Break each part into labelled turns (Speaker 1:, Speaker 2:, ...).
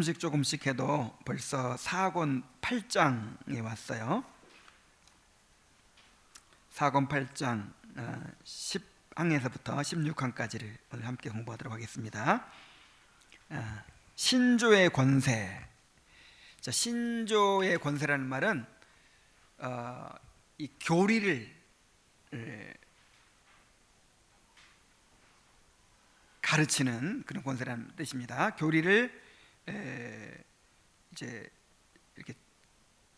Speaker 1: 조금씩 해도 벌써 4권 8장에 왔어요. 4권 8장 10항에서부터 16항까지를 오늘 함께 공부하도록 하겠습니다. 신조의 권세. 자, 신조의 권세라는 말은 이 교리를 가르치는 그런 권세라는 뜻입니다. 교리를 이제 이렇게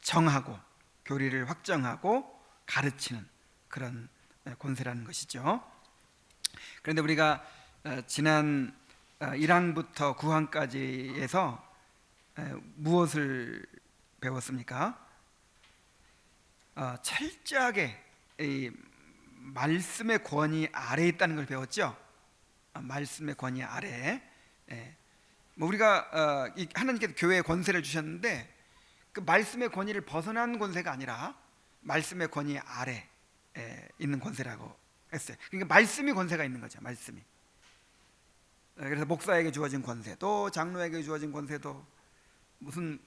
Speaker 1: 정하고 교리를 확정하고 가르치는 그런 권세라는 것이죠. 그런데 우리가 지난 1항부터 9항까지에서 무엇을 배웠습니까? 철저하게 이 말씀의 권위 아래에 있다는 걸 배웠죠. 말씀의 권위 아래. 우리가 하나님께서 교회에 권세를 주셨는데 그 말씀의 권위를 벗어난 권세가 아니라 말씀의 권위 아래 있는 권세라고 했어요. 그러니까 말씀이 권세가 있는 거죠. 말씀이. 그래서 목사에게 주어진 권세도, 장로에게 주어진 권세도, 무슨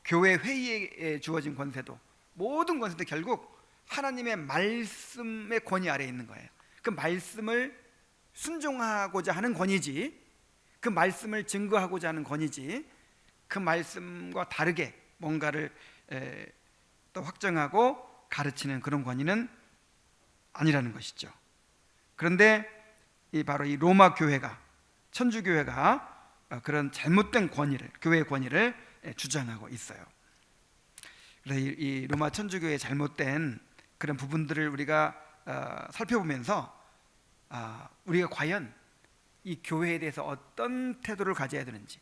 Speaker 1: 교회 회의에 주어진 권세도, 모든 권세도 결국 하나님의 말씀의 권위 아래에 있는 거예요. 그 말씀을 순종하고자 하는 권위지, 그 말씀을 증거하고자 하는 권위지, 그 말씀과 다르게 뭔가를 또 확정하고 가르치는 그런 권위는 아니라는 것이죠. 그런데 바로 이 로마 교회가, 천주교회가 그런 잘못된 권위를, 교회의 권위를 주장하고 있어요. 그래서 이 로마 천주교회의 잘못된 그런 부분들을 우리가 살펴보면서 우리가 과연 이 교회에 대해서 어떤 태도를 가져야 되는지,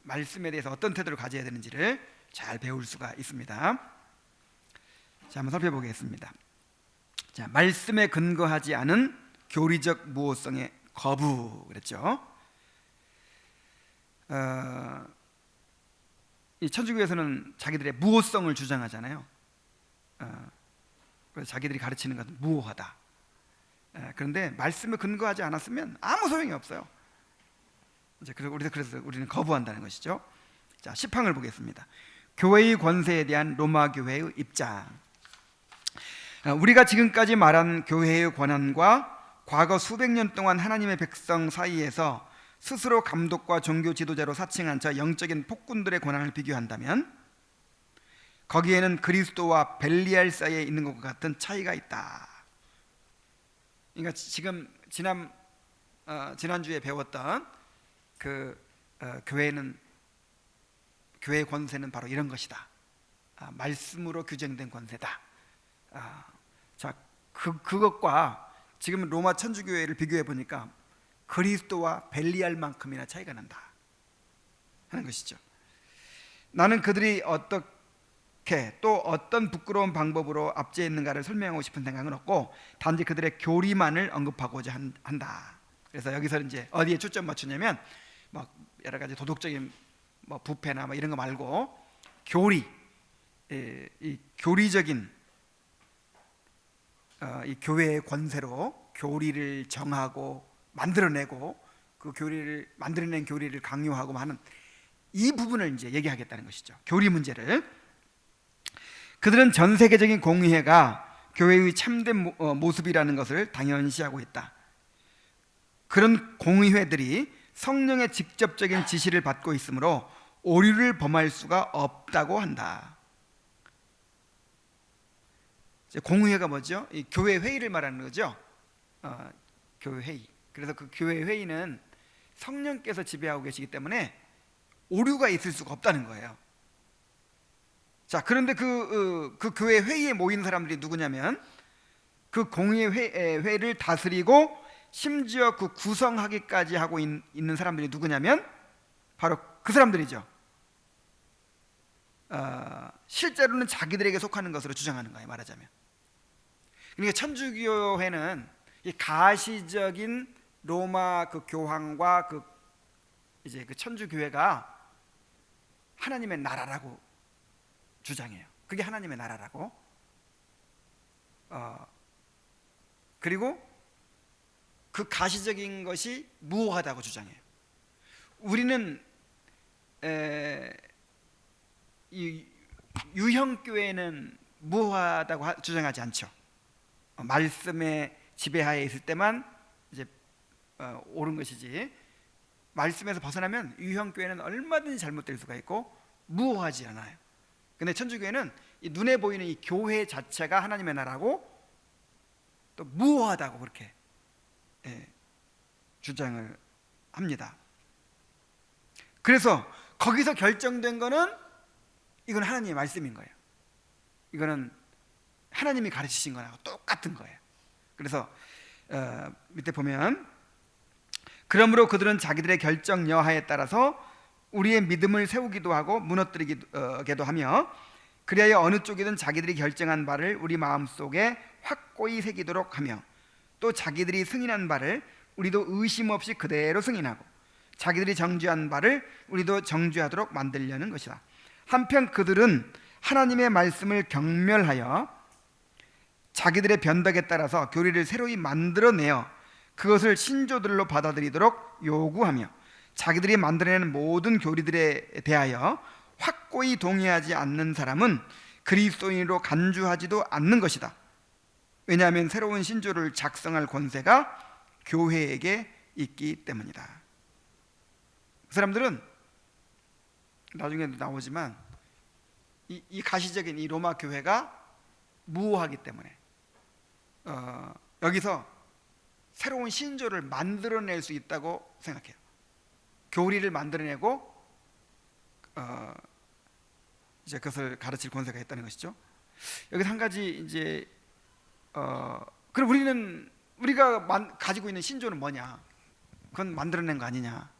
Speaker 1: 말씀에 대해서 어떤 태도를 가져야 되는지를 잘 배울 수가 있습니다. 자, 한번 살펴보겠습니다. 자, 말씀에 근거하지 않은 교리적 무호성의 거부 그랬죠. 이 천주교에서는 자기들의 무호성을 주장하잖아요. 그래서 자기들이 가르치는 것은 무호하다. 그런데 말씀에 근거하지 않았으면 아무 소용이 없어요. 그래서 우리는 거부한다는 것이죠. 자, 10항을 보겠습니다. 교회의 권세에 대한 로마 교회의 입장. 우리가 지금까지 말한 교회의 권한과 과거 수백 년 동안 하나님의 백성 사이에서 스스로 감독과 종교 지도자로 사칭한 저 영적인 폭군들의 권한을 비교한다면 거기에는 그리스도와 벨리알 사이에 있는 것과 같은 차이가 있다. 그러니까 지금 지난주에 배웠던 그 교회의 권세는 바로 이런 것이다. 말씀으로 규정된 권세다. 자, 그것과 지금 로마 천주교회를 비교해 보니까 그리스도와 벨리알만큼이나 차이가 난다 하는 것이죠. 나는 그들이 어떻게 또 어떤 부끄러운 방법으로 압제해 있는가를 설명하고 싶은 생각은 없고 단지 그들의 교리만을 언급하고자 한다. 그래서 여기서 이제 어디에 초점 맞추냐면 막 여러 가지 도덕적인 부패나 이런 거 말고 교리, 이 교리적인 이 교회의 권세로 교리를 정하고 만들어내고 그 교리를 만들어낸 교리를 강요하고 하는 이 부분을 이제 얘기하겠다는 것이죠. 교리 문제를. 그들은 전 세계적인 공의회가 교회의 참된 모습이라는 것을 당연시하고 있다. 그런 공의회들이 성령의 직접적인 지시를 받고 있으므로 오류를 범할 수가 없다고 한다. 공의회가 뭐죠? 이 교회 회의를 말하는 거죠. 교회 회의. 그래서 그 교회 회의는 성령께서 지배하고 계시기 때문에 오류가 있을 수가 없다는 거예요. 자, 그런데 그 교회 회의에 모인 사람들이 누구냐면 그 공의회를 다스리고 심지어 그 구성하기까지 하고 있는 사람들이 누구냐면 바로 그 사람들이죠. 실제로는 자기들에게 속하는 것으로 주장하는 거예요, 말하자면. 그러니까 천주교회는 이 가시적인 로마 그 교황과 이제 그 천주교회가 하나님의 나라라고 주장해요. 그게 하나님의 나라라고. 그리고 그 가시적인 것이 무호하다고 주장해요. 우리는 이 유형 교회는 무효하다고 주장하지 않죠. 말씀의 지배하에 있을 때만 이제 옳은 것이지, 말씀에서 벗어나면 유형 교회는 얼마든지 잘못될 수가 있고 무효하지 않아요. 근데 천주교회는 이 눈에 보이는 이 교회 자체가 하나님의 나라고 또 무효하다고 그렇게 주장을 합니다. 그래서 거기서 결정된 거는 이건 하나님의 말씀인 거예요. 이거는 하나님이 가르치신 거랑 똑같은 거예요. 그래서 밑에 보면, 그러므로 그들은 자기들의 결정 여하에 따라서 우리의 믿음을 세우기도 하고 무너뜨리기도 하며, 그리하여 어느 쪽이든 자기들이 결정한 바를 우리 마음속에 확고히 새기도록 하며, 또 자기들이 승인한 바를 우리도 의심 없이 그대로 승인하고, 자기들이 정죄한 바를 우리도 정죄하도록 만들려는 것이다. 한편 그들은 하나님의 말씀을 경멸하여 자기들의 변덕에 따라서 교리를 새로이 만들어내어 그것을 신조들로 받아들이도록 요구하며, 자기들이 만들어내는 모든 교리들에 대하여 확고히 동의하지 않는 사람은 그리스도인으로 간주하지도 않는 것이다. 왜냐하면 새로운 신조를 작성할 권세가 교회에게 있기 때문이다. 그 사람들은 나중에도 나오지만 이 가시적인 이 로마 교회가 무효하기 때문에 여기서 새로운 신조를 만들어낼 수 있다고 생각해요. 교리를 만들어내고 이제 그것을 가르칠 권세가 있다는 것이죠. 여기서 한 가지 이제 그럼 우리가 가지고 있는 신조는 뭐냐? 그건 만들어낸 거 아니냐?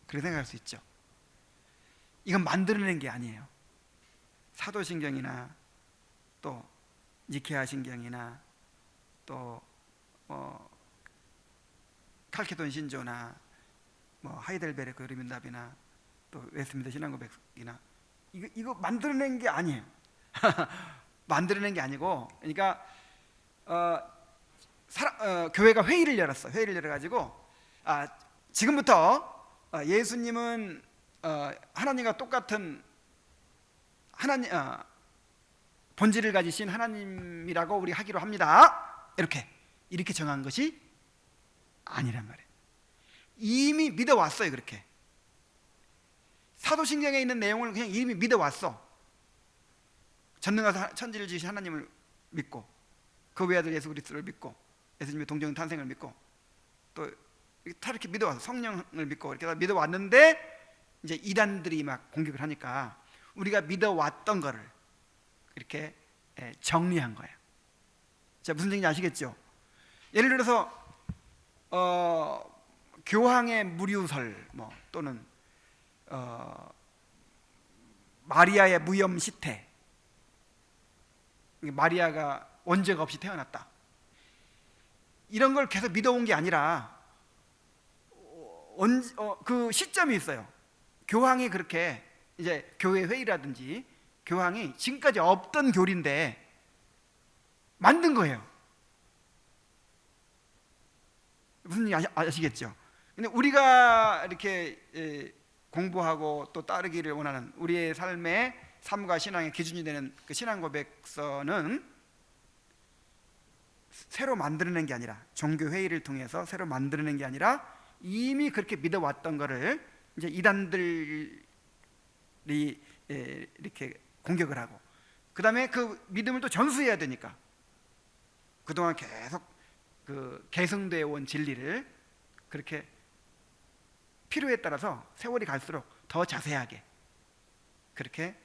Speaker 1: 그렇게 생각할 수 있죠. 이건 만들어낸 게 아니에요. 사도신경이나 또 니케아 신경이나 또 칼케돈 신조나 하이델베르크 르민답이나 또 웨스트민스터 신앙고백이나 이거 만들어낸 게 아니에요. 만들어낸 게 아니고, 그러니까 교회가 회의를 열었어. 회의를 열어가지고 지금부터 예수님은 하나님과 똑같은 하나님 본질을 가지신 하나님이라고 우리 하기로 합니다. 이렇게 정한 것이 아니란 말이에요. 이미 믿어왔어요. 그렇게 사도신경에 있는 내용을 그냥 이미 믿어왔어. 전능하사 천지를 지으신 하나님을 믿고, 그 외아들 예수 그리스도를 믿고, 예수님의 동정 탄생을 믿고, 또 다 이렇게 믿어왔어. 성령을 믿고 이렇게 다 믿어왔는데, 이제 이단들이 막 공격을 하니까 우리가 믿어왔던 거를 이렇게 정리한 거예요. 자, 무슨 얘기인지 아시겠죠? 예를 들어서 교황의 무류설 또는 마리아의 무염 시태, 마리아가 원죄가 없이 태어났다, 이런 걸 계속 믿어온 게 아니라 그 시점이 있어요. 교황이 그렇게 이제 교회 회의라든지 교황이 지금까지 없던 교리인데 만든 거예요. 무슨 얘기 아시겠죠? 근데 우리가 이렇게 공부하고 또 따르기를 원하는 우리의 삶의 삶과 신앙의 기준이 되는 그 신앙 고백서는 새로 만들어낸 게 아니라, 종교 회의를 통해서 새로 만들어낸 게 아니라 이미 그렇게 믿어왔던 거를 이제 이단들이 이렇게 공격을 하고, 그 다음에 그 믿음을 또 전수해야 되니까 그동안 계속 그 계승되어 온 진리를 그렇게 필요에 따라서 세월이 갈수록 더 자세하게 그렇게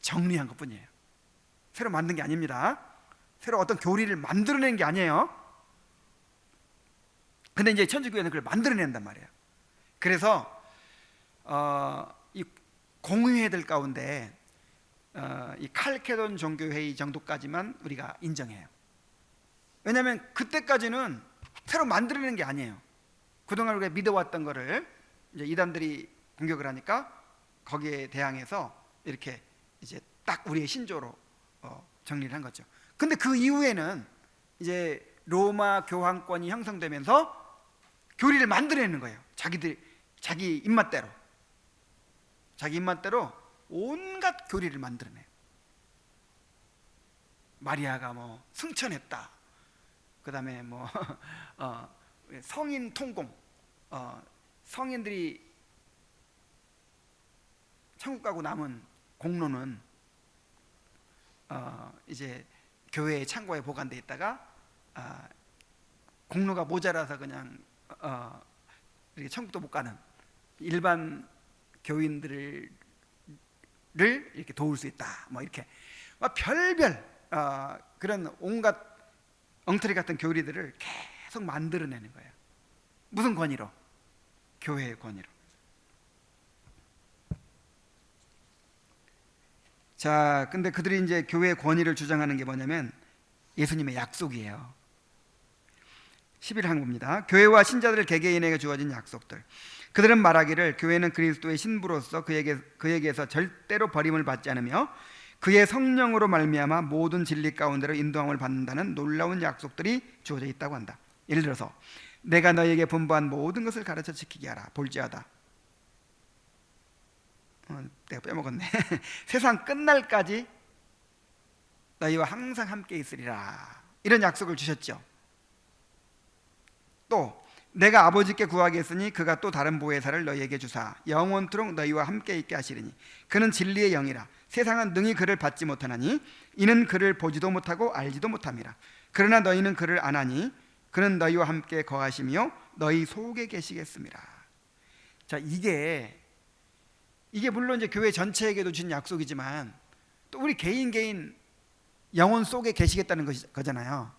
Speaker 1: 정리한 것뿐이에요. 새로 만든 게 아닙니다. 새로 어떤 교리를 만들어낸 게 아니에요. 근데 이제 천주교회는 그걸 만들어낸단 말이에요. 그래서 이 공의회들 가운데 이 칼케돈 종교회의 정도까지만 우리가 인정해요. 왜냐하면 그때까지는 새로 만들어낸 게 아니에요. 그동안 우리가 믿어왔던 거를 이제 이단들이 공격을 하니까 거기에 대항해서 이렇게 이제 딱 우리의 신조로 정리를 한 거죠. 근데 그 이후에는 이제 로마 교황권이 형성되면서 교리를 만들어내는 거예요. 자기 입맛대로 온갖 교리를 만들어내요. 마리아가 뭐 승천했다. 그 다음에 뭐 성인 통공, 성인들이 천국 가고 남은 공로는 이제 교회의 창고에 보관돼 있다가 공로가 모자라서 그냥 이렇게 천국도 못 가는 일반 교인들을 이렇게 도울 수 있다. 뭐 이렇게 별별 그런 온갖 엉터리 같은 교리들을 계속 만들어내는 거예요. 무슨 권위로? 교회의 권위로. 자, 근데 그들이 이제 교회의 권위를 주장하는 게 뭐냐면 예수님의 약속이에요. 11한 봅니다. 교회와 신자들 개개인에게 주어진 약속들. 그들은 말하기를 교회는 그리스도의 신부로서 그에게서 절대로 버림을 받지 않으며 그의 성령으로 말미암아 모든 진리 가운데로 인도함을 받는다는 놀라운 약속들이 주어져 있다고 한다. 예를 들어서 내가 너희에게 분부한 모든 것을 가르쳐 지키게 하라. 볼지어다. 내가 빼먹었네. 세상 끝날까지 너희와 항상 함께 있으리라. 이런 약속을 주셨죠. 또 내가 아버지께 구하겠으니 그가 또 다른 보혜사를 너희에게 주사 영원토록 너희와 함께 있게 하시리니 그는 진리의 영이라. 세상은 능히 그를 받지 못하나니 이는 그를 보지도 못하고 알지도 못함이라. 그러나 너희는 그를 아나니 그는 너희와 함께 거하시며 너희 속에 계시겠습니다. 자, 이게 물론 이제 교회 전체에게도 준 약속이지만 또 우리 개인 영혼 속에 계시겠다는 거잖아요.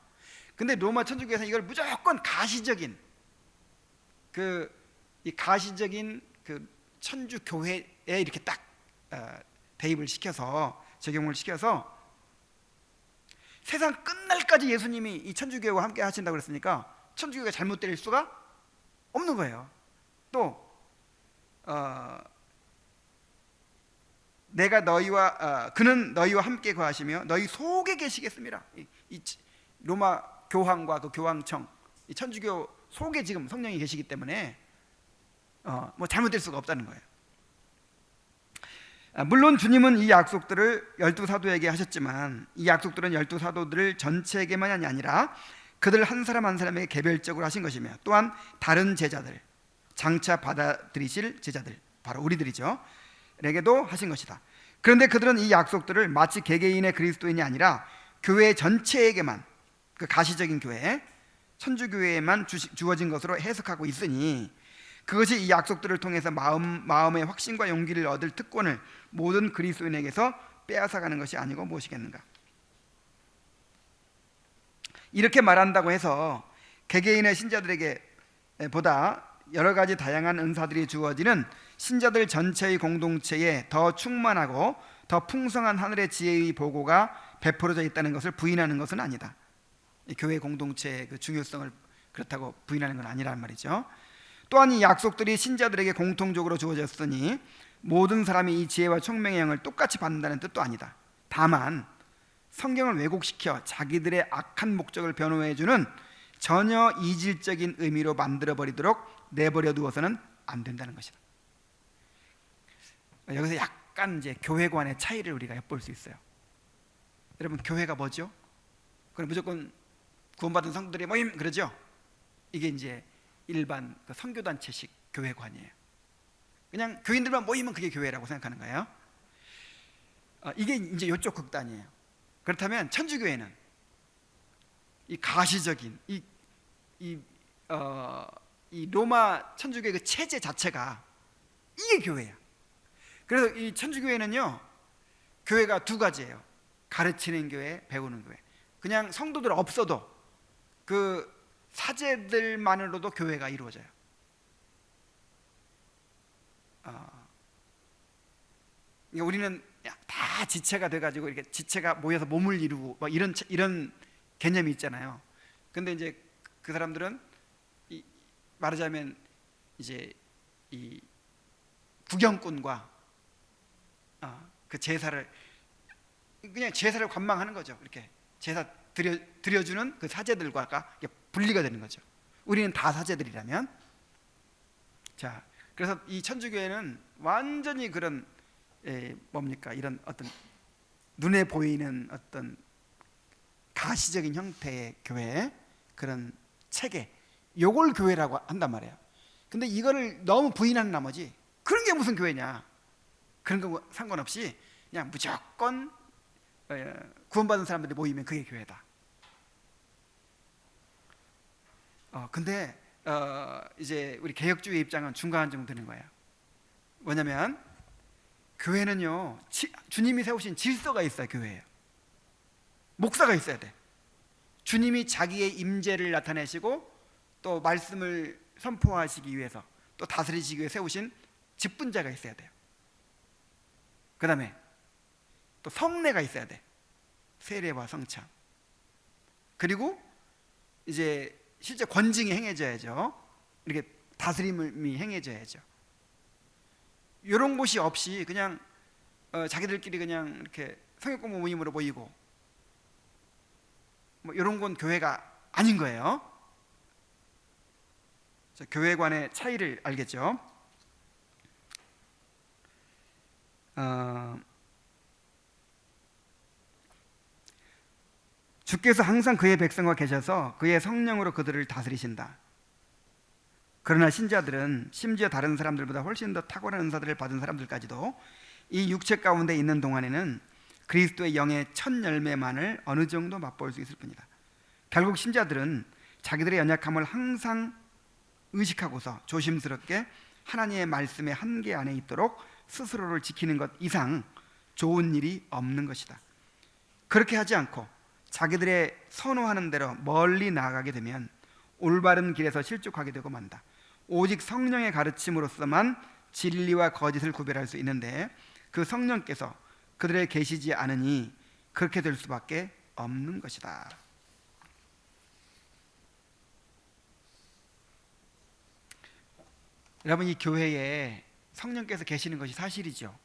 Speaker 1: 근데 로마 천주교에서는 이걸 무조건 가시적인 이 가시적인 그 천주 교회에 이렇게 딱 대입을 시켜서 적용을 시켜서 세상 끝날까지 예수님이 이 천주교회와 함께 하신다고 그랬으니까 천주교회가 잘못될 수가 없는 거예요. 또 내가 그는 너희와 함께 거하시며 너희 속에 계시겠습니다. 이 로마 교황과 그 교황청, 이 천주교 속에 지금 성령이 계시기 때문에 뭐 잘못될 수가 없다는 거예요. 물론 주님은 이 약속들을 12사도에게 하셨지만 이 약속들은 12사도들 전체에게만이 아니라 그들 한 사람 한 사람에게 개별적으로 하신 것이며 또한 다른 제자들, 장차 받아들이실 제자들, 바로 우리들이죠, 에게도 하신 것이다. 그런데 그들은 이 약속들을 마치 개개인의 그리스도인이 아니라 교회 전체에게만, 그 가시적인 교회, 천주교회에만 주어진 것으로 해석하고 있으니 그것이 이 약속들을 통해서 마음의 확신과 용기를 얻을 특권을 모든 그리스도인에게서 빼앗아가는 것이 아니고 무엇이겠는가. 이렇게 말한다고 해서 개개인의 신자들에게 보다 여러 가지 다양한 은사들이 주어지는 신자들 전체의 공동체에 더 충만하고 더 풍성한 하늘의 지혜의 보고가 베풀어져 있다는 것을 부인하는 것은 아니다. 교회 공동체의 그 중요성을 그렇다고 부인하는 건 아니란 말이죠. 또한 이 약속들이 신자들에게 공통적으로 주어졌으니 모든 사람이 이 지혜와 총명의 영을 똑같이 받는다는 뜻도 아니다. 다만 성경을 왜곡시켜 자기들의 악한 목적을 변호해주는 전혀 이질적인 의미로 만들어버리도록 내버려 두어서는 안 된다는 것이다. 여기서 약간 이제 교회관의 차이를 우리가 엿볼 수 있어요. 여러분, 교회가 뭐죠? 그럼 무조건 구원받은 성도들의 모임 그러죠? 이게 이제 일반 그 선교단체식 교회관이에요. 그냥 교인들만 모이면 그게 교회라고 생각하는 거예요. 이게 이제 이쪽 극단이에요. 그렇다면 천주교회는 이 가시적인 이 로마 천주교의 그 체제 자체가 이게 교회야. 그래서 이 천주교회는요, 교회가 두 가지예요. 가르치는 교회, 배우는 교회. 그냥 성도들 없어도 그 사제들만으로도 교회가 이루어져요. 우리는 다 지체가 돼가지고 이렇게 지체가 모여서 몸을 이루고 막 이런 개념이 있잖아요. 근데 이제 그 사람들은 말하자면 이제 이 구경꾼과 그 제사를 그냥 제사를 관망하는 거죠. 이렇게 제사 드려주는 그 사제들과 분리가 되는 거죠. 우리는 다 사제들이라면. 자, 그래서 이 천주교회는 완전히 그런 뭡니까? 이런 어떤 눈에 보이는 어떤 가시적인 형태의 교회, 그런 체계, 요걸 교회라고 한단 말이에요. 근데 이거를 너무 부인하는 나머지 그런 게 무슨 교회냐, 그런 거 상관없이 그냥 무조건 구원받은 사람들이 모이면 그게 교회다. 근데 이제 우리 개혁주의 입장은 중간 정도 되는 거예요. 뭐냐면 교회는요, 주님이 세우신 질서가 있어야 교회예요. 목사가 있어야 돼. 주님이 자기의 임재를 나타내시고 또 말씀을 선포하시기 위해서 또 다스리시기 위해 세우신 직분자가 있어야 돼요. 그 다음에 또 성례가 있어야 돼. 세례와 성참. 그리고 이제 실제 권징이 행해져야죠. 이렇게 다스림이 행해져야죠. 이런 곳이 없이 그냥 자기들끼리 그냥 이렇게 성역공부 모임으로 모이고 뭐 이런 건 교회가 아닌 거예요. 교회 간의 차이를 알겠죠? 주께서 항상 그의 백성과 계셔서 그의 성령으로 그들을 다스리신다. 그러나 신자들은 심지어 다른 사람들보다 훨씬 더 탁월한 은사들을 받은 사람들까지도 이 육체 가운데 있는 동안에는 그리스도의 영의 첫 열매만을 어느 정도 맛볼 수 있을 뿐이다. 결국 신자들은 자기들의 연약함을 항상 의식하고서 조심스럽게 하나님의 말씀의 한계 안에 있도록 스스로를 지키는 것 이상 좋은 일이 없는 것이다. 그렇게 하지 않고 자기들의 선호하는 대로 멀리 나아가게 되면 올바른 길에서 실족하게 되고 만다. 오직 성령의 가르침으로서만 진리와 거짓을 구별할 수 있는데 그 성령께서 그들에 계시지 않으니 그렇게 될 수밖에 없는 것이다. 여러분, 이 교회에 성령께서 계시는 것이 사실이죠.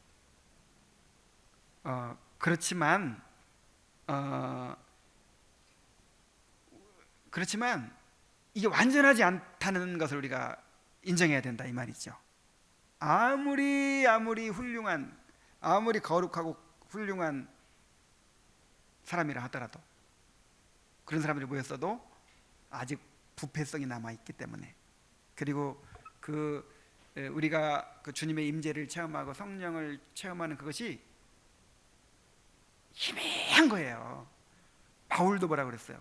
Speaker 1: 그렇지만 이게 완전하지 않다는 것을 우리가 인정해야 된다, 이 말이죠. 아무리 훌륭한, 아무리 거룩하고 훌륭한 사람이라 하더라도, 그런 사람들이 모였어도 아직 부패성이 남아있기 때문에, 그리고 우리가 그 주님의 임재를 체험하고 성령을 체험하는 그것이 희미한 거예요. 바울도 뭐라 그랬어요?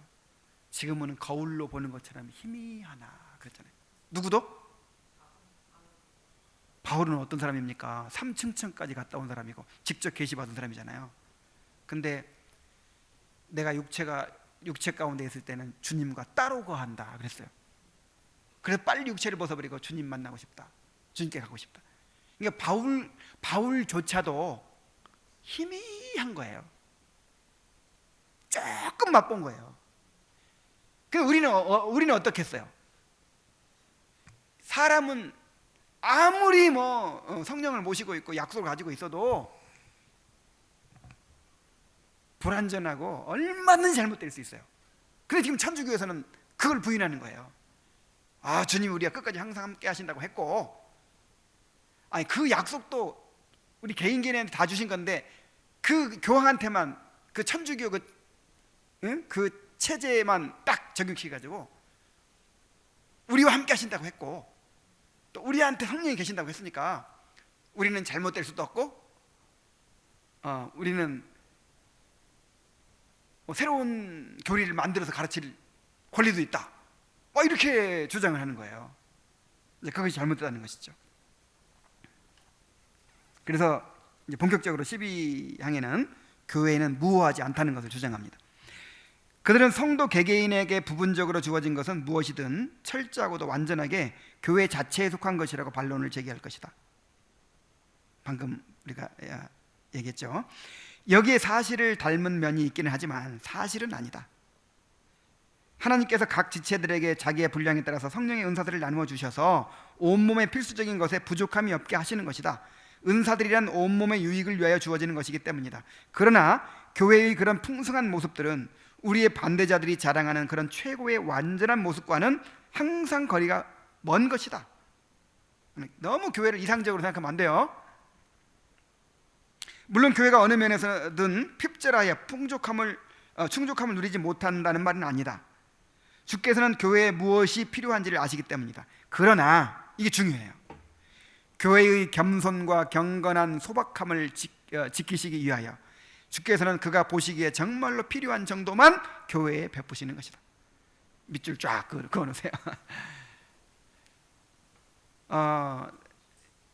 Speaker 1: 지금은 거울로 보는 것처럼 희미하나 그랬잖아요. 누구도? 바울은 어떤 사람입니까? 3층까지 갔다 온 사람이고 직접 계시받은 사람이잖아요. 근데 내가 육체 가운데 있을 때는 주님과 따로 거한다 그랬어요. 그래서 빨리 육체를 벗어버리고 주님 만나고 싶다, 주님께 가고 싶다. 그러니까 바울조차도 희미한 거예요. 조금 맛본 거예요. 그럼 우리는 어떻게 했어요? 사람은 아무리 성령을 모시고 있고 약속을 가지고 있어도 불완전하고 얼마든지 잘못될 수 있어요. 근데 지금 천주교에서는 그걸 부인하는 거예요. 주님이 우리가 끝까지 항상 함께 하신다고 했고, 아니 그 약속도 우리 개인한테 다 주신 건데 그 교황한테만 그 천주교 그 체제만 딱 적용시켜가지고 우리와 함께 하신다고 했고, 또 우리한테 성령이 계신다고 했으니까 우리는 잘못될 수도 없고, 우리는 새로운 교리를 만들어서 가르칠 권리도 있다, 이렇게 주장을 하는 거예요. 이제 그것이 잘못됐다는 것이죠. 그래서 이제 본격적으로 12항에는 교회는 무효하지 않다는 것을 주장합니다. 그들은 성도 개개인에게 부분적으로 주어진 것은 무엇이든 철저하고도 완전하게 교회 자체에 속한 것이라고 반론을 제기할 것이다. 방금 우리가 얘기했죠. 여기에 사실을 닮은 면이 있기는 하지만 사실은 아니다. 하나님께서 각 지체들에게 자기의 분량에 따라서 성령의 은사들을 나누어 주셔서 온몸의 필수적인 것에 부족함이 없게 하시는 것이다. 은사들이란 온몸의 유익을 위하여 주어지는 것이기 때문이다. 그러나 교회의 그런 풍성한 모습들은 우리의 반대자들이 자랑하는 그런 최고의 완전한 모습과는 항상 거리가 먼 것이다. 너무 교회를 이상적으로 생각하면 안 돼요. 물론 교회가 어느 면에서든 핍절하여 충족함을 누리지 못한다는 말은 아니다. 주께서는 교회에 무엇이 필요한지를 아시기 때문이다. 그러나 이게 중요해요. 교회의 겸손과 경건한 소박함을 지키시기 위하여 주께서는 그가 보시기에 정말로 필요한 정도만 교회에 베푸시는 것이다. 밑줄 쫙 그어놓으세요.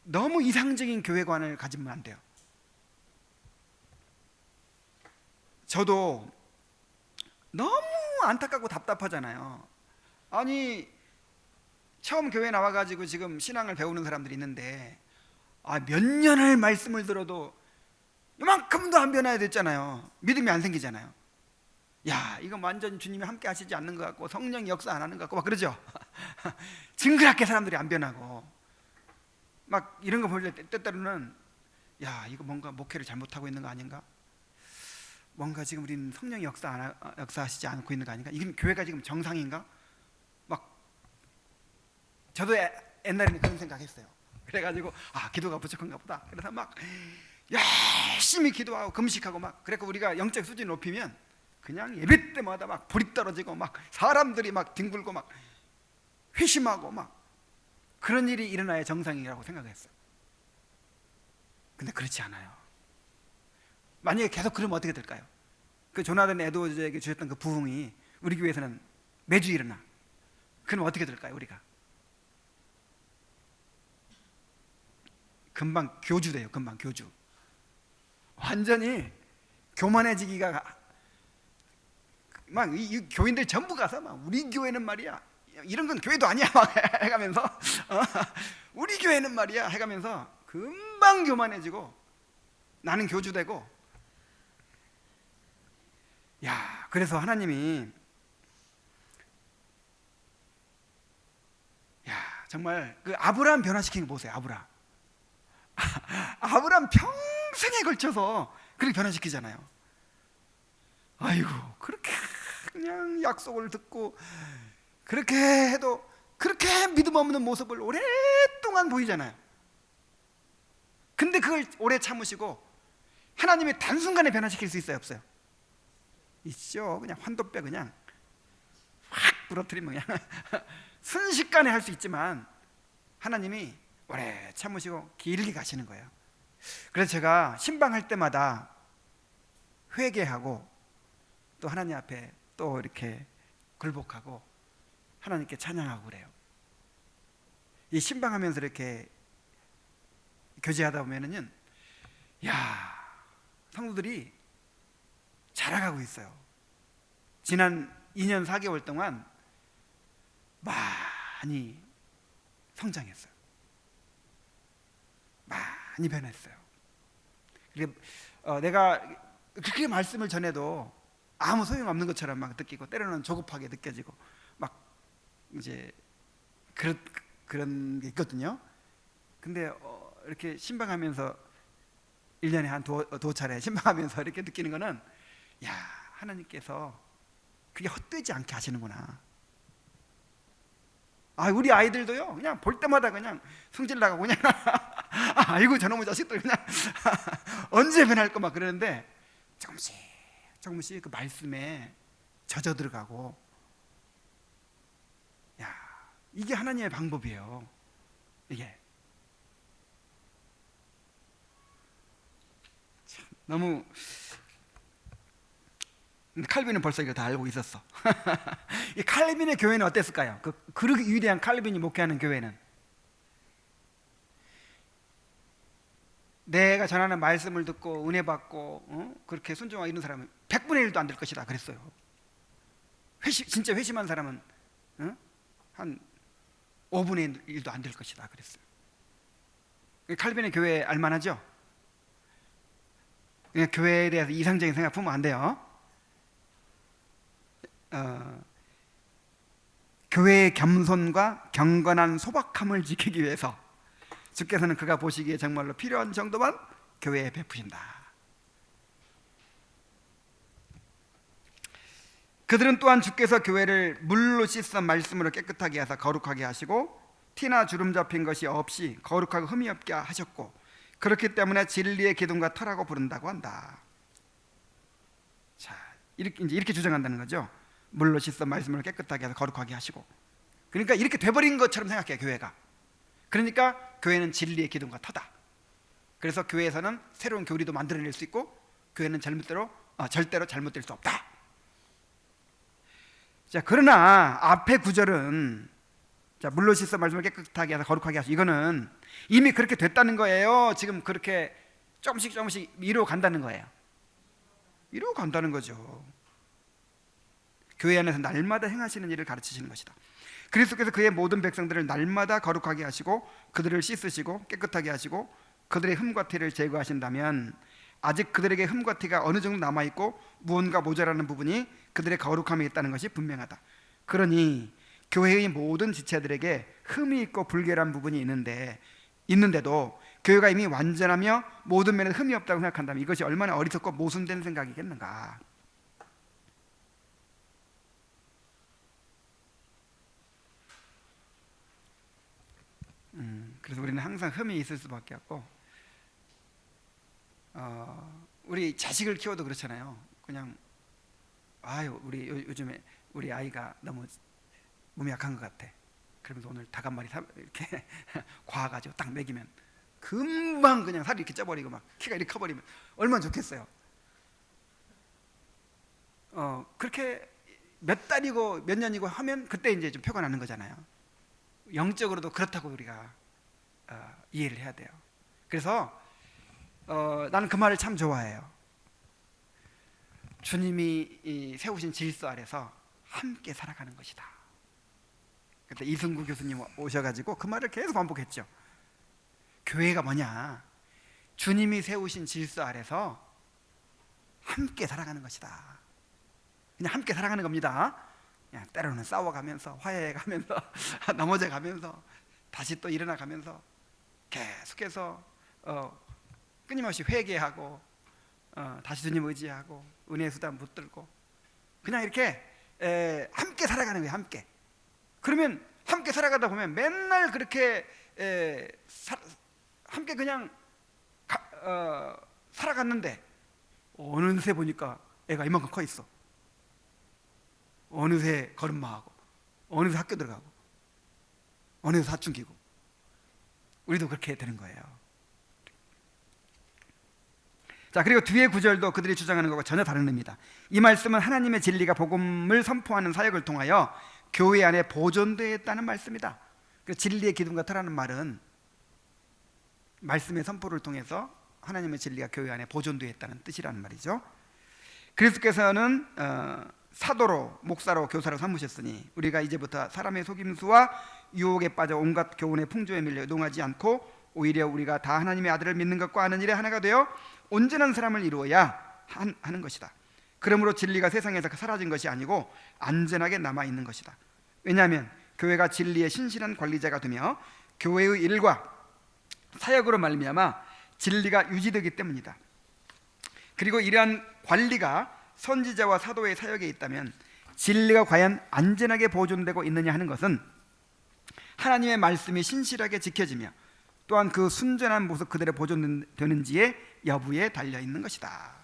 Speaker 1: 너무 이상적인 교회관을 가지면 안 돼요. 저도 너무 안타깝고 답답하잖아요. 아니 처음 교회 나와가지고 지금 신앙을 배우는 사람들이 있는데 몇 년을 말씀을 들어도 이만큼도 안 변화야 됐잖아요. 믿음이 안 생기잖아요. 야, 이거 완전 주님이 함께 하시지 않는 것 같고 성령이 역사 안 하는 것 같고 막 그러죠. 징그럽게 사람들이 안 변하고 막 이런 거 볼 때 때때로는 야, 이거 뭔가 목회를 잘못하고 있는 거 아닌가? 뭔가 지금 우리는 성령이 역사하시지 않고 있는 거 아닌가? 이건 교회가 지금 정상인가? 막 저도 옛날에는 그런 생각했어요. 그래가지고 기도가 부족한가 보다. 그래서 막 열심히 기도하고 금식하고 막 그래서 우리가 영적 수준 높이면 그냥 예배 때마다 막 불이 떨어지고 막 사람들이 막 뒹굴고 막 회심하고 막 그런 일이 일어나야 정상이라고 생각했어요. 근데 그렇지 않아요. 만약에 계속 그러면 어떻게 될까요? 그 조나단 에드워즈에게 주셨던 그 부흥이 우리 교회에서는 매주 일어나. 그럼 어떻게 될까요? 우리가 금방 교주돼요. 금방 교주. 완전히 교만해지기가 막 이 교인들 전부 가서 막 우리 교회는 말이야 이런 건 교회도 아니야 막 해가면서 우리 교회는 말이야 해가면서 금방 교만해지고 나는 교주되고. 야, 그래서 하나님이 정말 그 아브라함 변화시키는 거 보세요. 아브라함 평생에 걸쳐서 그렇게 변화시키잖아요. 아이고, 그렇게 그냥 약속을 듣고 그렇게 해도 그렇게 믿음 없는 모습을 오랫동안 보이잖아요. 근데 그걸 오래 참으시고 하나님이 단순간에 변화시킬 수 있어요? 없어요? 있죠. 그냥 환도뼈 그냥 확 부러뜨리면 그냥 순식간에 할 수 있지만 하나님이 오래 참으시고 길게 가시는 거예요. 그래서 제가 신방할 때마다 회개하고 또 하나님 앞에 또 이렇게 굴복하고 하나님께 찬양하고 그래요. 이 신방하면서 이렇게 교제하다 보면은요, 성도들이 자라가고 있어요. 지난 2년 4개월 동안 많이 성장했어요. 많이 변했어요. 내가 그렇게 말씀을 전해도 아무 소용없는 것처럼 막 느끼고 때로는 조급하게 느껴지고 막 이제 그런 게 있거든요. 근데 이렇게 신방하면서 1년에 한 두 차례 신방하면서 이렇게 느끼는 거는 하나님께서 그게 헛되지 않게 하시는구나. 우리 아이들도요, 그냥 볼 때마다 그냥 성질 나가고 그냥 아이고 저놈의 자식들 그냥 언제 변할까 막 그러는데 조금씩 그 말씀에 젖어 들어가고, 이게 하나님의 방법이에요. 이게 참 너무. 근데 칼빈은 벌써 이거 다 알고 있었어. 이 칼빈의 교회는 어땠을까요? 그렇게 위대한 칼빈이 목회하는 교회는 내가 전하는 말씀을 듣고 은혜 받고 그렇게 순종하고 이런 사람은 100분의 1도 안 될 것이다 그랬어요. 진짜 회심한 사람은 한 5분의 1도 안 될 것이다 그랬어요. 칼빈의 교회 알만하죠? 그냥 교회에 대해서 이상적인 생각 품으면 안 돼요. 교회의 겸손과 경건한 소박함을 지키기 위해서 주께서는 그가 보시기에 정말로 필요한 정도만 교회에 베푸신다. 그들은 또한 주께서 교회를 물로 씻어 말씀으로 깨끗하게 하사 거룩하게 하시고 티나 주름 잡힌 것이 없이 거룩하고 흠이 없게 하셨고, 그렇기 때문에 진리의 기둥과 터라고 부른다고 한다. 자, 이렇게 주장한다는 거죠. 물로 씻어 말씀을 깨끗하게 해서 거룩하게 하시고. 그러니까 이렇게 돼버린 것처럼 생각해요, 교회가. 그러니까 교회는 진리의 기둥과 터다. 그래서 교회에서는 새로운 교리도 만들어낼 수 있고, 교회는 절대로 잘못될 수 없다. 자, 그러나 앞에 구절은, 자, 물로 씻어 말씀을 깨끗하게 해서 거룩하게 하시고, 이거는 이미 그렇게 됐다는 거예요. 지금 그렇게 조금씩 이루어 간다는 거예요. 이루어 간다는 거죠. 교회 안에서 날마다 행하시는 일을 가르치시는 것이다. 그리스도께서 그의 모든 백성들을 날마다 거룩하게 하시고 그들을 씻으시고 깨끗하게 하시고 그들의 흠과 티를 제거하신다면, 아직 그들에게 흠과 티가 어느 정도 남아있고 무언가 모자라는 부분이 그들의 거룩함에 있다는 것이 분명하다. 그러니 교회의 모든 지체들에게 흠이 있고 불결한 부분이 있는데도 교회가 이미 완전하며 모든 면에 흠이 없다고 생각한다면 이것이 얼마나 어리석고 모순된 생각이겠는가. 그래서 우리는 항상 흠이 있을 수밖에 없고, 우리 자식을 키워도 그렇잖아요. 그냥 우리 요즘에 우리 아이가 너무 몸이 약한 것 같아. 그러면서 오늘 닭 한 마리 이렇게 과가지고 딱 먹이면 금방 그냥 살이 이렇게 쪄버리고 막 키가 이렇게 커버리면 얼마나 좋겠어요. 그렇게 몇 달이고 몇 년이고 하면 그때 이제 좀 표가 나는 거잖아요. 영적으로도 그렇다고 우리가 이해를 해야 돼요. 그래서 나는 그 말을 참 좋아해요. 주님이 세우신 질서 아래서 함께 살아가는 것이다. 그때 이승구 교수님 오셔가지고 그 말을 계속 반복했죠. 교회가 뭐냐? 주님이 세우신 질서 아래서 함께 살아가는 것이다. 그냥 함께 살아가는 겁니다. 그냥 때로는 싸워가면서 화해해가면서 넘어져가면서 다시 또 일어나가면서 계속해서 끊임없이 회개하고 다시 주님 의지하고 은혜의 수단 붙들고 그냥 이렇게 함께 살아가는 거예요. 함께. 그러면 함께 살아가다 보면 맨날 그렇게 함께 그냥 살아갔는데 어느새 보니까 애가 이만큼 커 있어. 어느새 걸음마하고 어느새 학교 들어가고 어느새 사춘기고. 우리도 그렇게 되는 거예요. 자, 그리고 뒤에 구절도 그들이 주장하는 것과 전혀 다른 의미다. 이 말씀은 하나님의 진리가 복음을 선포하는 사역을 통하여 교회 안에 보존되어 있다는 말씀이다. 진리의 기둥과 터라는 말은 말씀의 선포를 통해서 하나님의 진리가 교회 안에 보존되어 있다는 뜻이라는 말이죠. 그리스도께서는 사도로, 목사로, 교사로 삼으셨으니 우리가 이제부터 사람의 속임수와 유혹에 빠져 온갖 교훈의 풍조에 밀려 요동하지 않고 오히려 우리가 다 하나님의 아들을 믿는 것과 아는 일에 하나가 되어 온전한 사람을 이루어야 하는 것이다. 그러므로 진리가 세상에서 사라진 것이 아니고 안전하게 남아있는 것이다. 왜냐하면 교회가 진리의 신실한 관리자가 되며 교회의 일과 사역으로 말미암아 진리가 유지되기 때문이다. 그리고 이러한 관리가 선지자와 사도의 사역에 있다면 진리가 과연 안전하게 보존되고 있느냐 하는 것은 하나님의 말씀이 신실하게 지켜지며 또한 그 순전한 모습 그대로 보존되는지의 여부에 달려있는 것이다.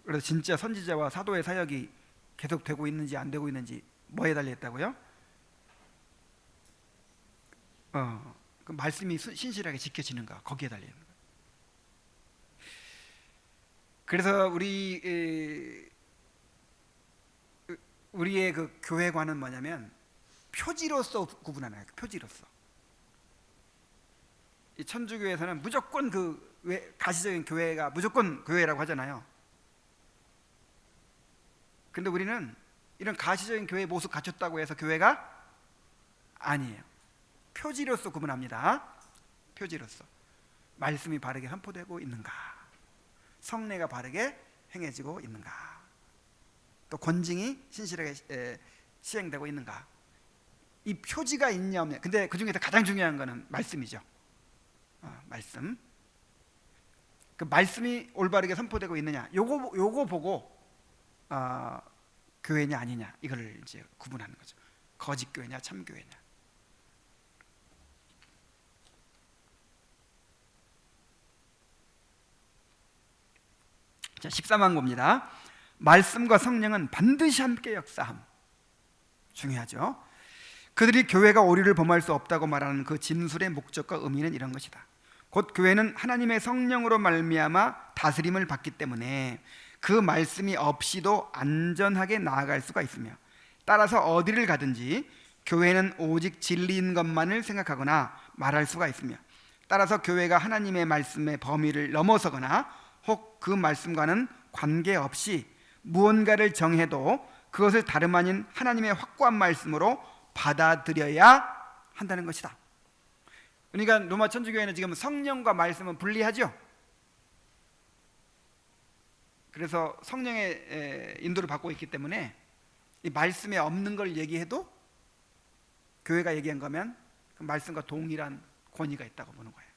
Speaker 1: 그래서 진짜 선지자와 사도의 사역이 계속되고 있는지 안 되고 있는지 뭐에 달려있다고요? 그 말씀이 신실하게 지켜지는가, 거기에 달려있는 거예요. 그래서 우리의 그 교회관은 뭐냐면 표지로서 구분하는 거예요. 표지로서. 이 천주교에서는 무조건 가시적인 교회가 무조건 교회라고 하잖아요. 근데 우리는 이런 가시적인 교회의 모습 갖췄다고 해서 교회가 아니에요. 표지로서 구분합니다. 표지로서. 말씀이 바르게 선포되고 있는가, 성례가 바르게 행해지고 있는가, 또 권징이 신실하게 시행되고 있는가. 이 표지가 있냐 없냐. 근데 그 중에서 가장 중요한 거는 말씀이죠. 말씀. 그 말씀이 올바르게 선포되고 있느냐, 요거 보고 교회냐 아니냐, 이거를 이제 구분하는 거죠. 거짓 교회냐 참 교회냐. 자, 13만 봅니다. 말씀과 성령은 반드시 함께 역사함. 중요하죠. 그들이 교회가 오류를 범할 수 없다고 말하는 그 진술의 목적과 의미는 이런 것이다. 곧 교회는 하나님의 성령으로 말미암아 다스림을 받기 때문에 그 말씀이 없이도 안전하게 나아갈 수가 있으며, 따라서 어디를 가든지 교회는 오직 진리인 것만을 생각하거나 말할 수가 있으며, 따라서 교회가 하나님의 말씀의 범위를 넘어서거나 혹 그 말씀과는 관계없이 무언가를 정해도 그것을 다름 아닌 하나님의 확고한 말씀으로 받아들여야 한다는 것이다. 그러니까 로마 천주교회는 지금 성령과 말씀은 분리하죠. 그래서 성령의 인도를 받고 있기 때문에 이 말씀에 없는 걸 얘기해도 교회가 얘기한 거면 그 말씀과 동일한 권위가 있다고 보는 거예요.